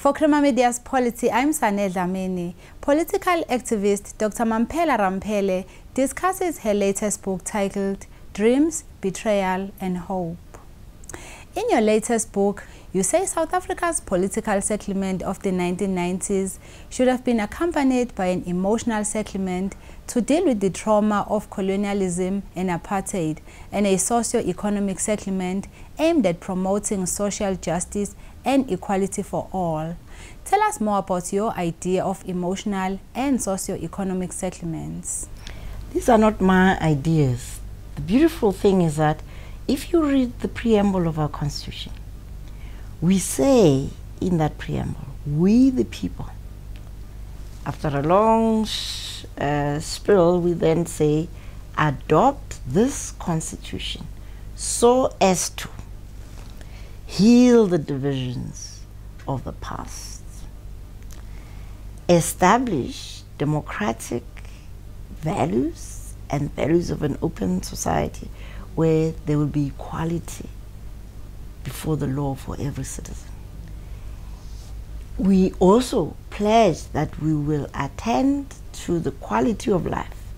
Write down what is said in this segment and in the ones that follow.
For Crema Media's Polity, I'm Sane Dlamini. Political activist Dr. Mamphela Ramphele discusses her latest book titled Dreams, Betrayal and Hope. In your latest book, you say South Africa's political settlement of the 1990s should have been accompanied by an emotional settlement to deal with the trauma of colonialism and apartheid, and a socio-economic settlement aimed at promoting social justice and equality for all. Tell us more about your idea of emotional and socio-economic settlements. These are not my ideas. The beautiful thing is that if you read the preamble of our Constitution, we say in that preamble, we the people. After a long spill, we then say, adopt this Constitution so as to heal the divisions of the past, establish democratic values and values of an open society where there will be equality before the law for every citizen. We also pledge that we will attend to the quality of life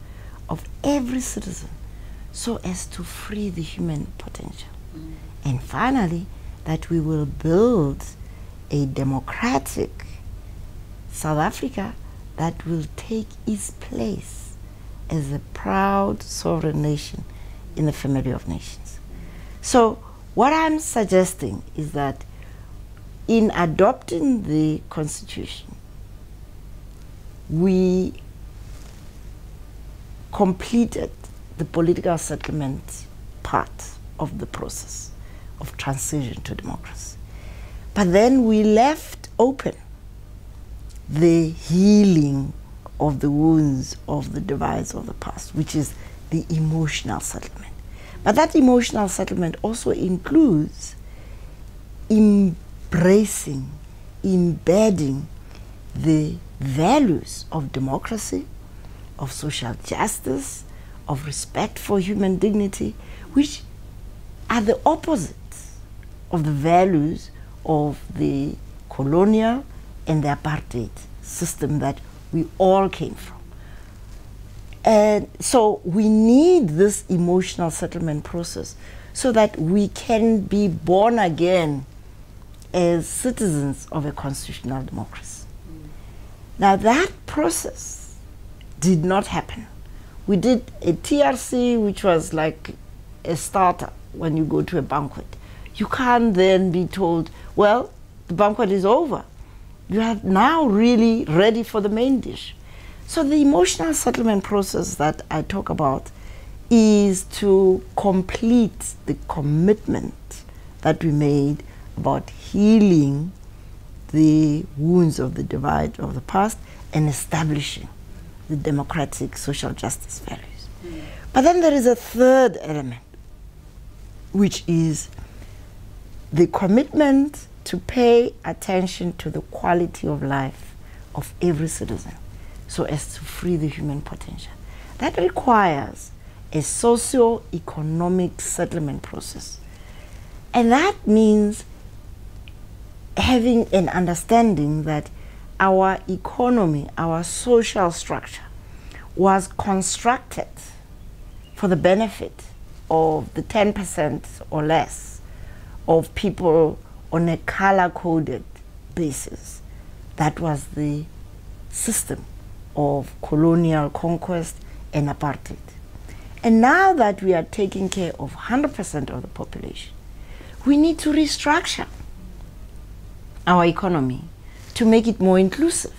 of every citizen so as to free the human potential. And finally, that we will build a democratic South Africa that will take its place as a proud sovereign nation in the family of nations. So what I'm suggesting is that in adopting the Constitution, we completed the political settlement part of the process of transition to democracy. But then we left open the healing of the wounds of the divides of the past, which is the emotional settlement. But that emotional settlement also includes embracing, embedding the values of democracy, of social justice, of respect for human dignity, which are the opposite of the values of the colonial and the apartheid system that we all came from. And so we need this emotional settlement process so that we can be born again as citizens of a constitutional democracy. Now that process did not happen. We did a TRC, which was like a starter when you go to a banquet. You can't then be told, well, the banquet is over. You are now really ready for the main dish. So the emotional settlement process that I talk about is to complete the commitment that we made about healing the wounds of the divide of the past and establishing the democratic social justice values. But then there is a third element, which is the commitment to pay attention to the quality of life of every citizen so as to free the human potential. That requires a socio-economic settlement process. And that means having an understanding that our economy, our social structure, was constructed for the benefit of the 10% or less of people on a color-coded basis. That was the system of colonial conquest and apartheid. And now that we are taking care of 100% of the population, we need to restructure our economy to make it more inclusive.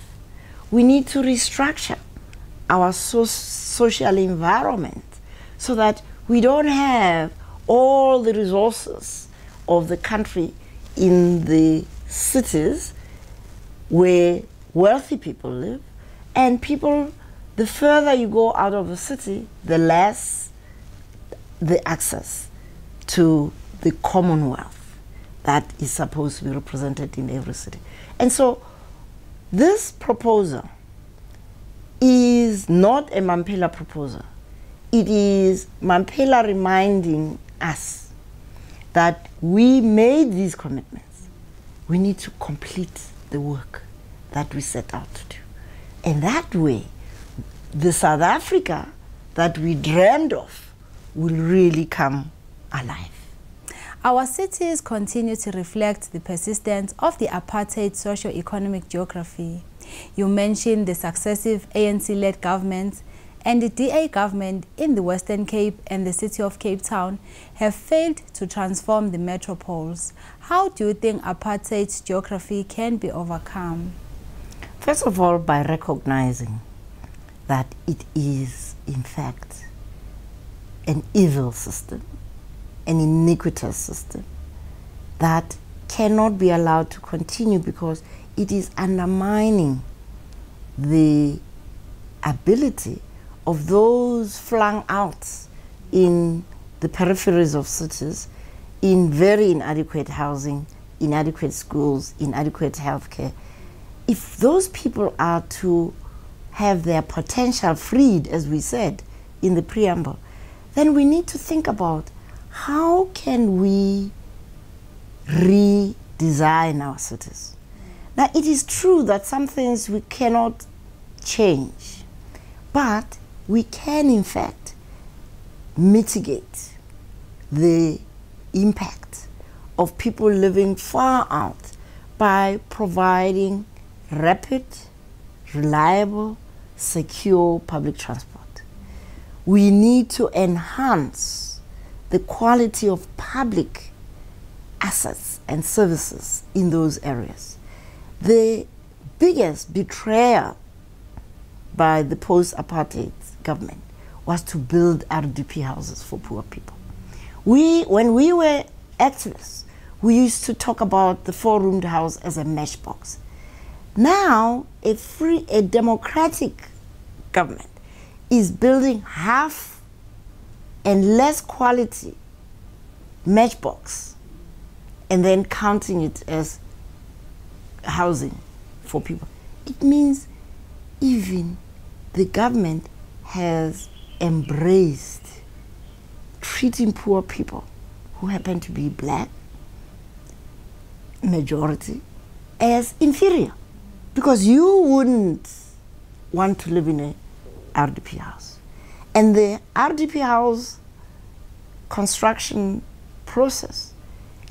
We need to restructure our social environment so that we don't have all the resources of the country in the cities where wealthy people live, and people, the further you go out of the city, the less the access to the commonwealth that is supposed to be represented in every city. And so this proposal is not a Mamphela proposal. It is Mamphela reminding us that we made these commitments. We need to complete the work that we set out to do. And that way, the South Africa that we dreamed of will really come alive. Our cities continue to reflect the persistence of the apartheid socio-economic geography. You mentioned the successive ANC-led governments, and the DA government in the Western Cape and the city of Cape Town have failed to transform the metropoles. How do you think apartheid's geography can be overcome? First of all, by recognizing that it is, in fact, an evil system, an iniquitous system that cannot be allowed to continue because it is undermining the ability of those flung out in the peripheries of cities in very inadequate housing, inadequate schools, inadequate healthcare. If those people are to have their potential freed, as we said in the preamble, then we need to think about how can we redesign our cities. Now, it is true that some things we cannot change, but we can, in fact, mitigate the impact of people living far out by providing rapid, reliable, secure public transport. We need to enhance the quality of public assets and services in those areas. The biggest betrayal by the post-apartheid government was to build RDP houses for poor people. When we were activists, we used to talk about the four-roomed house as a matchbox. Now, a democratic government is building half and less quality matchbox and then counting it as housing for people. It means even the government has embraced treating poor people who happen to be black, majority, as inferior. Because you wouldn't want to live in a RDP house. And the RDP house construction process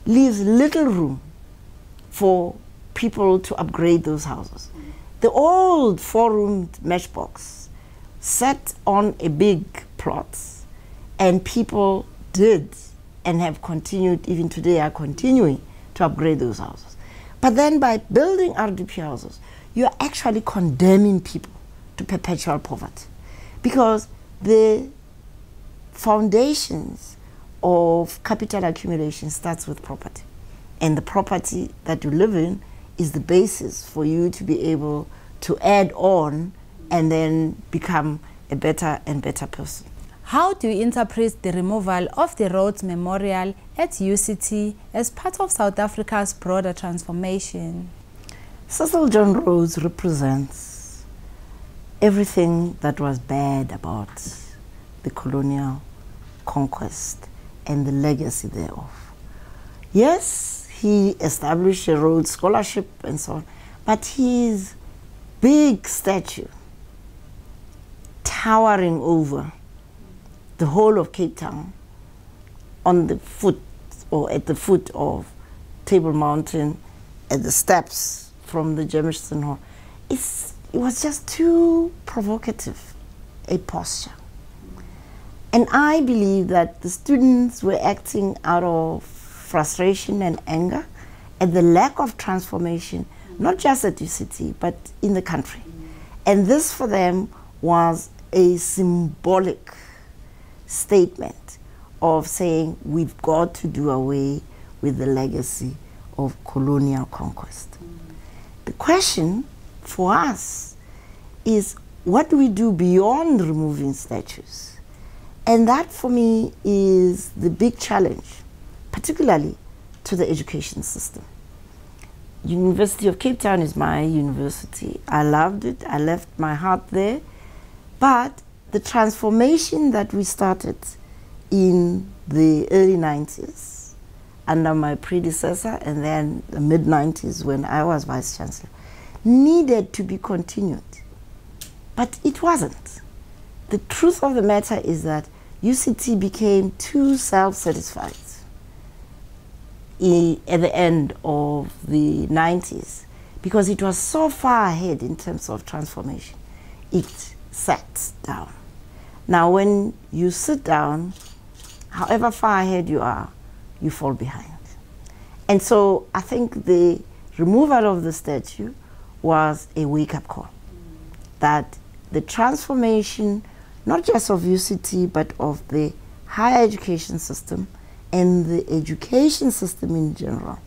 leaves little room for people to upgrade those houses. The old four-roomed matchbox sat on a big plot, and people did and have continued, even today are continuing to upgrade those houses. But then by building RDP houses, you are actually condemning people to perpetual poverty, because the foundations of capital accumulation starts with property. And the property that you live in is the basis for you to be able to add on and then become a better and better person. How do you interpret the removal of the Rhodes Memorial at UCT as part of South Africa's broader transformation? Cecil John Rhodes represents everything that was bad about the colonial conquest and the legacy thereof. Yes, he established a Rhodes Scholarship and so on, but his big statue towering over the whole of Cape Town on the foot or at the foot of Table Mountain at the steps from the Jameson Hall, it was just too provocative a posture. And I believe that the students were acting out of frustration and anger at the lack of transformation, not just at UCT, but in the country. And this for them was a symbolic statement of saying we've got to do away with the legacy of colonial conquest. The question for us is, what do we do beyond removing statues? And that for me is the big challenge, particularly to the education system. University of Cape Town is my university. I loved it, I left my heart there, but the transformation that we started in the early 90s under my predecessor, and then the mid-90s when I was Vice Chancellor, needed to be continued. But it wasn't. The truth of the matter is that UCT became too self-satisfied at the end of the 90s because it was so far ahead in terms of transformation. It sat down. Now when you sit down, however far ahead you are, you fall behind. And so I think the removal of the statue was a wake-up call that the transformation, not just of UCT, but of the higher education system and the education system in general,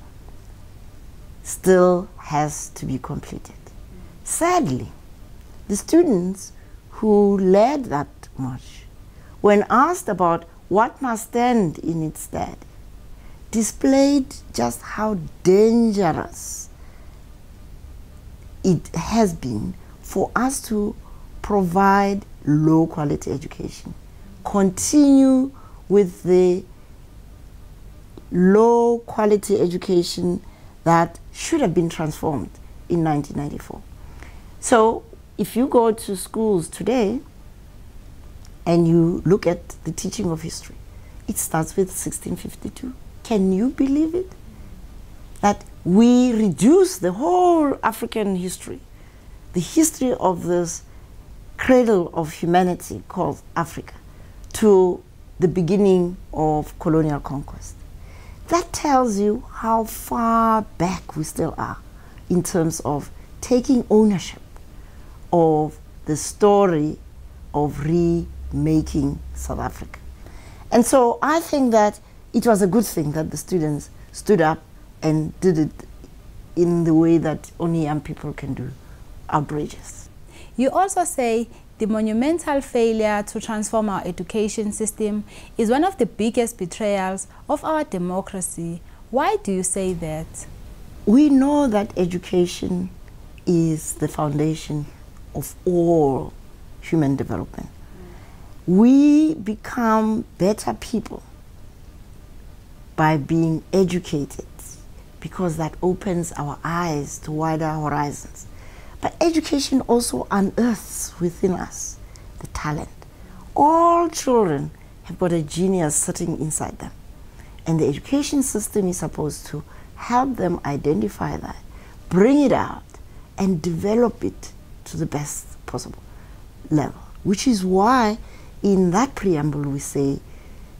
still has to be completed. Sadly, the students who led that march, when asked about what must stand in its stead, displayed just how dangerous it has been for us to provide low quality education, continue with the low quality education that should have been transformed in 1994. So if you go to schools today and you look at the teaching of history, it starts with 1652. Can you believe it? That we reduce the whole African history, the history of this cradle of humanity called Africa, to the beginning of colonial conquest. That tells you how far back we still are in terms of taking ownership of the story of remaking South Africa. And so I think that it was a good thing that the students stood up and did it in the way that only young people can do. Outrageous. You also say the monumental failure to transform our education system is one of the biggest betrayals of our democracy. Why do you say that? We know that education is the foundation of all human development. We become better people by being educated because that opens our eyes to wider horizons. But education also unearths within us the talent. All children have got a genius sitting inside them. And the education system is supposed to help them identify that, bring it out, and develop it to the best possible level. Which is why in that preamble we say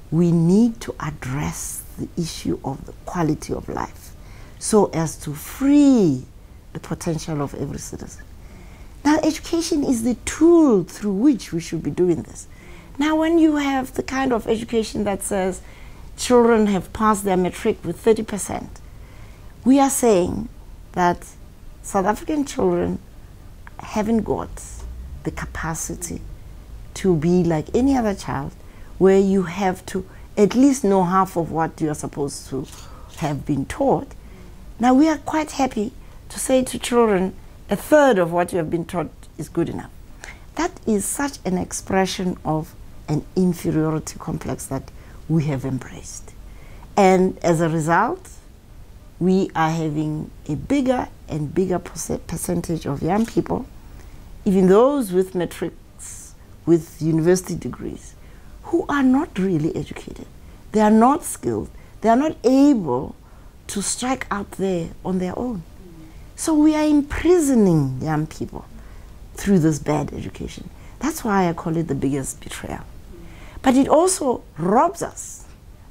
we need to address the issue of the quality of life so as to free the potential of every citizen. Now, education is the tool through which we should be doing this. Now, when you have the kind of education that says children have passed their matric with 30%, we are saying that South African children haven't got the capacity to be like any other child, where you have to at least know half of what you are supposed to have been taught. Now, we are quite happy to say to children, a third of what you have been taught is good enough. That is such an expression of an inferiority complex that we have embraced. And as a result, we are having a bigger and bigger percentage of young people, even those with matrics, with university degrees, who are not really educated. They are not skilled. They are not able to strike out there on their own. So we are imprisoning young people through this bad education. That's why I call it the biggest betrayal. But it also robs us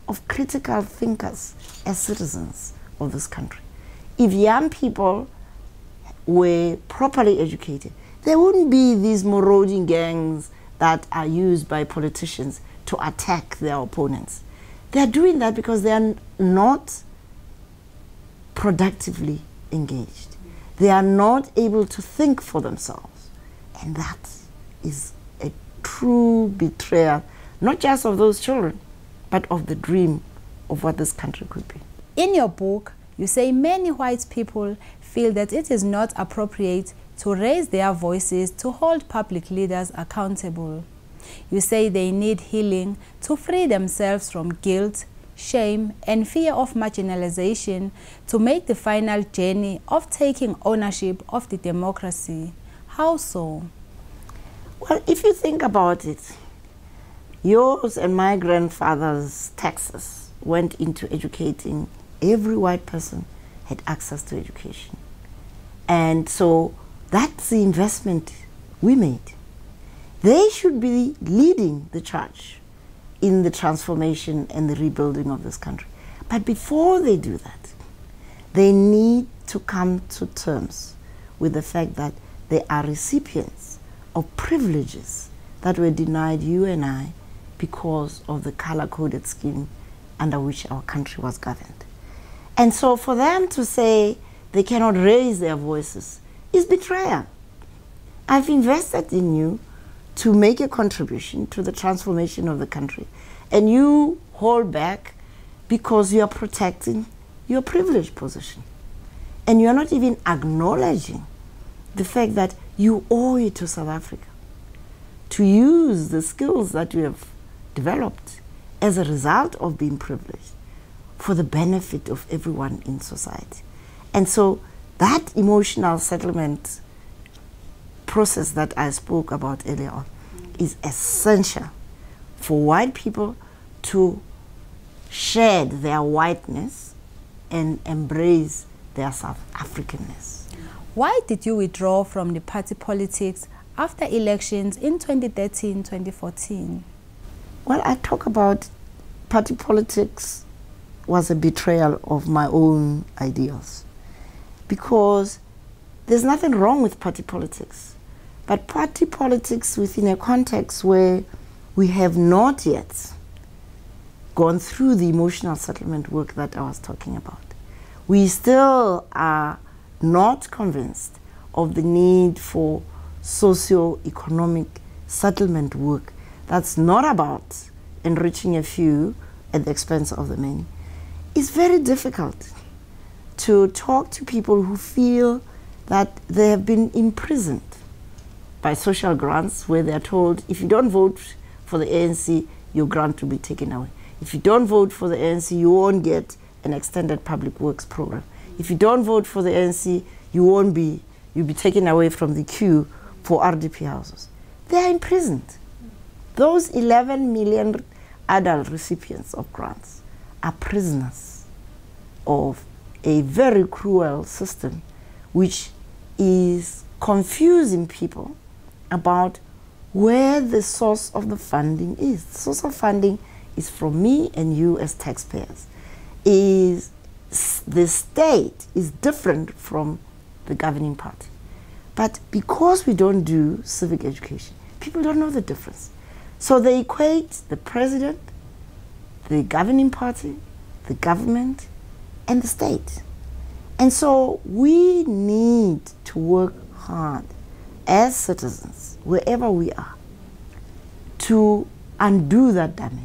of critical thinkers as citizens of this country. If young people were properly educated, there wouldn't be these marauding gangs that are used by politicians to attack their opponents. They are doing that because they are not productively engaged. They are not able to think for themselves. And that is a true betrayal, not just of those children, but of the dream of what this country could be. In your book, you say many white people feel that it is not appropriate to raise their voices to hold public leaders accountable. You say they need healing to free themselves from guilt, shame, and fear of marginalization to make the final journey of taking ownership of the democracy. How so? Well, if you think about it, yours and my grandfather's taxes went into educating every white person had access to education. And so that's the investment we made. They should be leading the charge in the transformation and the rebuilding of this country. But before they do that, they need to come to terms with the fact that they are recipients of privileges that were denied you and I because of the color-coded scheme under which our country was governed. And so for them to say they cannot raise their voices is betrayal. I've invested in you to make a contribution to the transformation of the country, and you hold back because you are protecting your privileged position. And you are not even acknowledging the fact that you owe it to South Africa to use the skills that you have developed as a result of being privileged for the benefit of everyone in society. And so that emotional settlement process that I spoke about earlier on is essential for white people to shed their whiteness and embrace their South Africanness. Why did you withdraw from the party politics after elections in 2013-2014? Well, I talk about party politics was a betrayal of my own ideals, because there's nothing wrong with party politics, but party politics within a context where we have not yet gone through the emotional settlement work that I was talking about. We still are not convinced of the need for socio-economic settlement work that's not about enriching a few at the expense of the many. It's very difficult to talk to people who feel that they have been imprisoned by social grants, where they're told, if you don't vote for the ANC, your grant will be taken away. If you don't vote for the ANC, you won't get an extended public works program. If you don't vote for the ANC, you'll be taken away from the queue for RDP houses. They are imprisoned. Those 11 million adult recipients of grants are prisoners of a very cruel system which is confusing people about where the source of the funding is. The source of funding is from me and you as taxpayers. The state is different from the governing party. But because we don't do civic education, people don't know the difference. So they equate the president, the governing party, the government, and the state. And so we need to work hard as citizens, wherever we are, to undo that damage.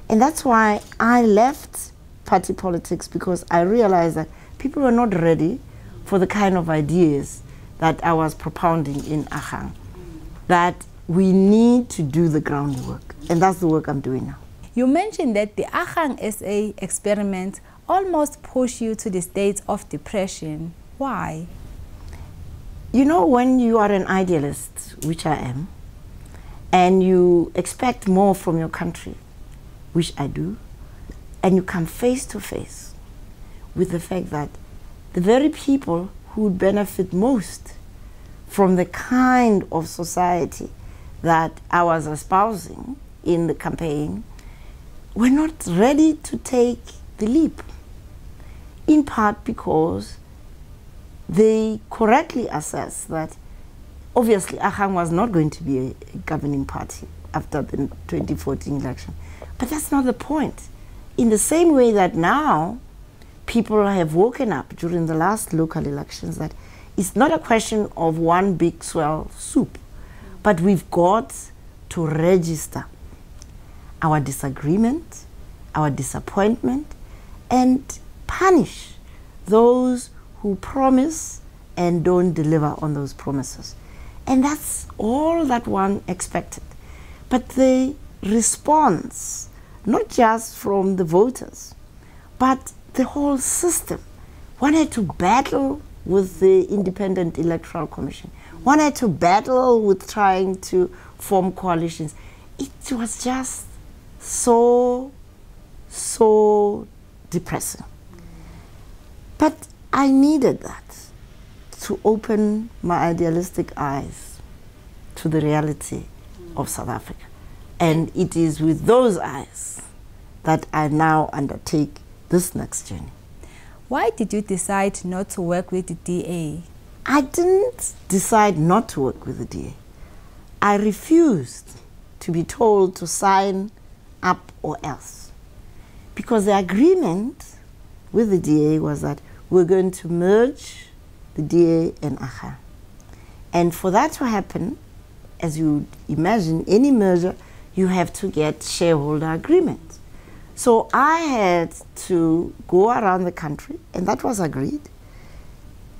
And that's why I left party politics, because I realized that people were not ready for the kind of ideas that I was propounding in Ahang, that we need to do the groundwork. And that's the work I'm doing now. You mentioned that the Ahang SA experiment almost pushed you to the state of depression. Why? You know, when you are an idealist, which I am, and you expect more from your country, which I do, and you come face to face with the fact that the very people who would benefit most from the kind of society that I was espousing in the campaign were not ready to take the leap, in part because they correctly assessed that obviously Ahang was not going to be a governing party after the 2014 election. But that's not the point. In the same way that now people have woken up during the last local elections, that it's not a question of one big swell soup, but we've got to register our disagreement, our disappointment, and punish those who promise and don't deliver on those promises. And that's all that one expected. But the response not just from the voters, but the whole system wanted to battle with the Independent Electoral Commission, wanted to battle with trying to form coalitions. It was just so depressing. But I needed that to open my idealistic eyes to the reality of South Africa. And it is with those eyes that I now undertake this next journey. Why did you decide not to work with the DA? I didn't decide not to work with the DA. I refused to be told to sign up or else. Because the agreement with the DA was that we're going to merge the DA and AHA. And for that to happen, as you imagine, any merger, you have to get shareholder agreement. So I had to go around the country, and that was agreed,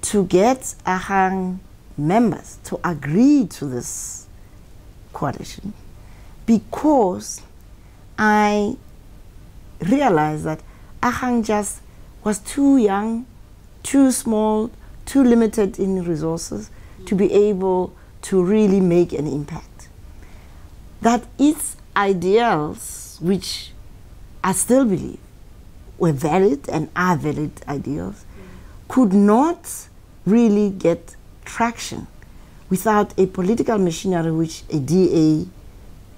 to get AHA members to agree to this coalition, because I realized that AHA just was too young, too small, too limited in resources to be able to really make an impact. That its ideals, which I still believe were valid and are valid ideals, could not really get traction without a political machinery which a DA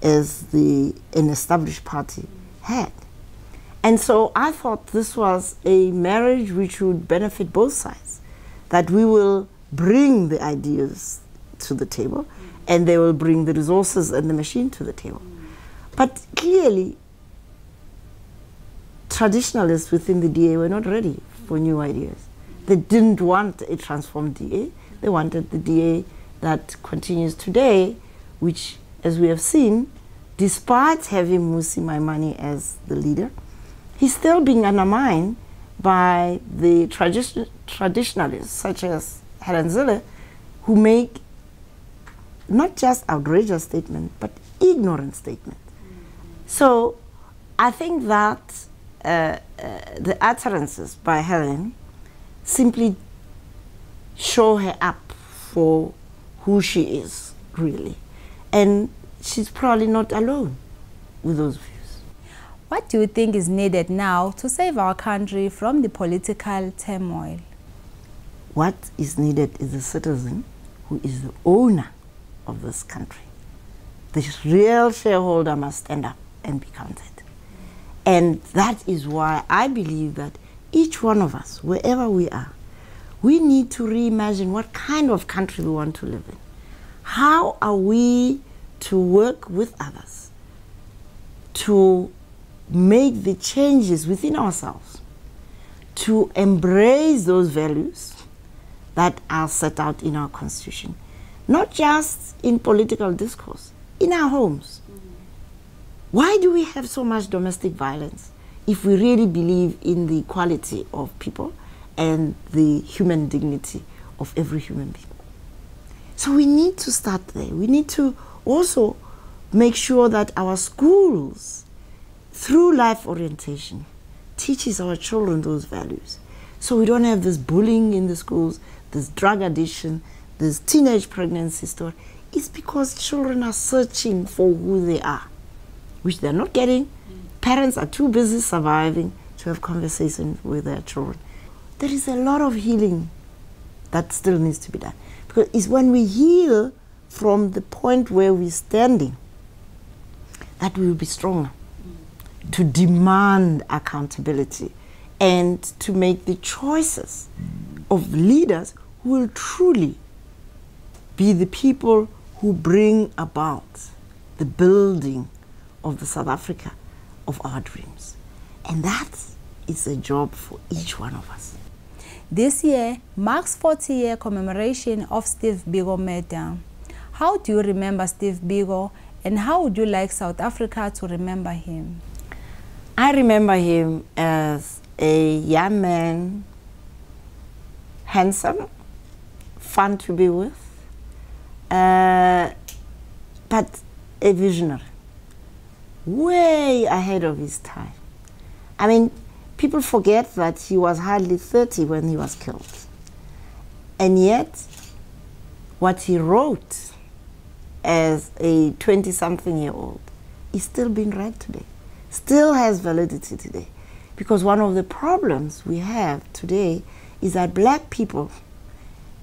as an established party had. And so I thought this was a marriage which would benefit both sides, that we will bring the ideas to the table and they will bring the resources and the machine to the table. But clearly, traditionalists within the DA were not ready for new ideas. They didn't want a transformed DA. They wanted the DA that continues today, which, as we have seen, despite having Mmusi Maimane as the leader, he's still being undermined by the traditionalists, such as Helen Zille, who make not just outrageous statements, but ignorant statements. So I think that the utterances by Helen simply show her up for who she is, really. And she's probably not alone with those views. What do you think is needed now to save our country from the political turmoil? What is needed is a citizen who is the owner of this country. The real shareholder must stand up and be counted. And that is why I believe that each one of us, wherever we are, we need to reimagine what kind of country we want to live in. How are we to work with others to make the changes within ourselves, to embrace those values that are set out in our Constitution, not just in political discourse, in our homes. Why do we have so much domestic violence if we really believe in the equality of people and the human dignity of every human being? So we need to start there. We need to also make sure that our schools, through life orientation, teaches our children those values. So we don't have this bullying in the schools, this drug addiction, this teenage pregnancy story. It's because children are searching for who they are, which they're not getting. Parents are too busy surviving to have conversations with their children. There is a lot of healing that still needs to be done. Because it's when we heal from the point where we're standing that we will be stronger to demand accountability and to make the choices of leaders who will truly be the people who bring about the building of the South Africa of our dreams. And that is a job for each one of us. This year marks 40-year commemoration of Steve Biko murder. How do you remember Steve Biko, and how would you like South Africa to remember him? I remember him as a young man, handsome, fun to be with, but a visionary. way ahead of his time. I mean, people forget that he was hardly 30 when he was killed. And yet, what he wrote as a 20-something-year-old is still being read today, still has validity today. Because one of the problems we have today is that black people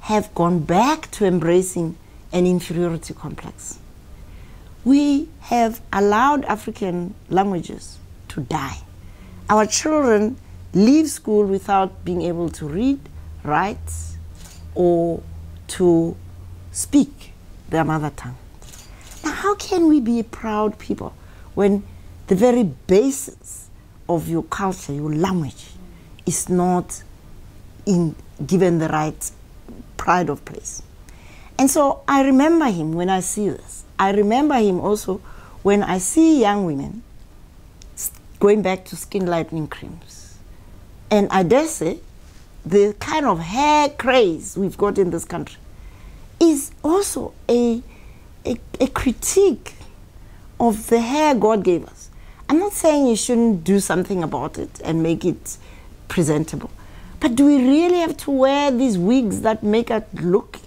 have gone back to embracing an inferiority complex. We have allowed African languages to die. Our children leave school without being able to read, write, or to speak their mother tongue. Now, how can we be a proud people when the very basis of your culture, your language, is not given the right pride of place? And so I remember him when I see this. I remember him also when I see young women going back to skin lightening creams. And I dare say, the kind of hair craze we've got in this country is also a critique of the hair God gave us. I'm not saying you shouldn't do something about it and make it presentable. But do we really have to wear these wigs that make us look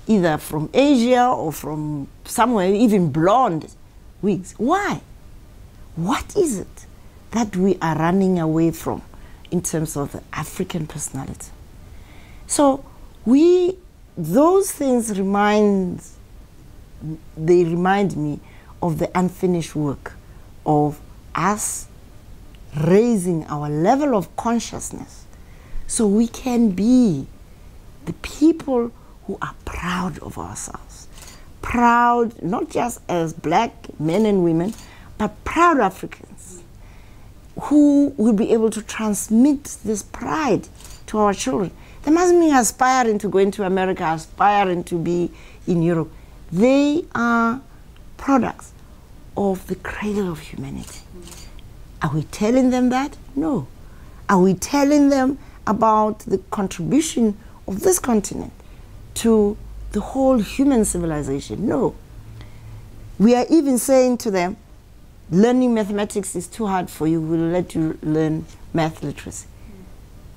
either from Asia or from somewhere, even blonde wigs? Why? What is it that we are running away from in terms of the African personality? So those things remind me of the unfinished work of us raising our level of consciousness so we can be the people who are proud of ourselves. Proud, not just as black men and women, but proud Africans who will be able to transmit this pride to our children. They mustn't be aspiring to go into America, aspiring to be in Europe. They are products of the cradle of humanity. Are we telling them that? No. Are we telling them about the contribution of this continent to the whole human civilization? No. We are even saying to them, learning mathematics is too hard for you, we'll let you learn math literacy.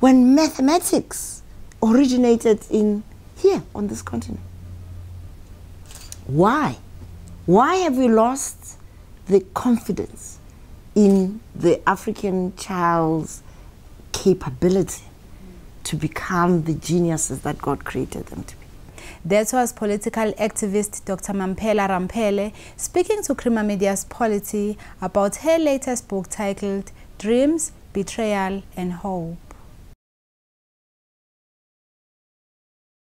When mathematics originated in here on this continent. Why? Why have we lost the confidence in the African child's capability to become the geniuses that God created them to be? That was political activist Dr. Mamphela Ramphele speaking to Crima Media's Polity about her latest book titled Dreams, Betrayal and Hope.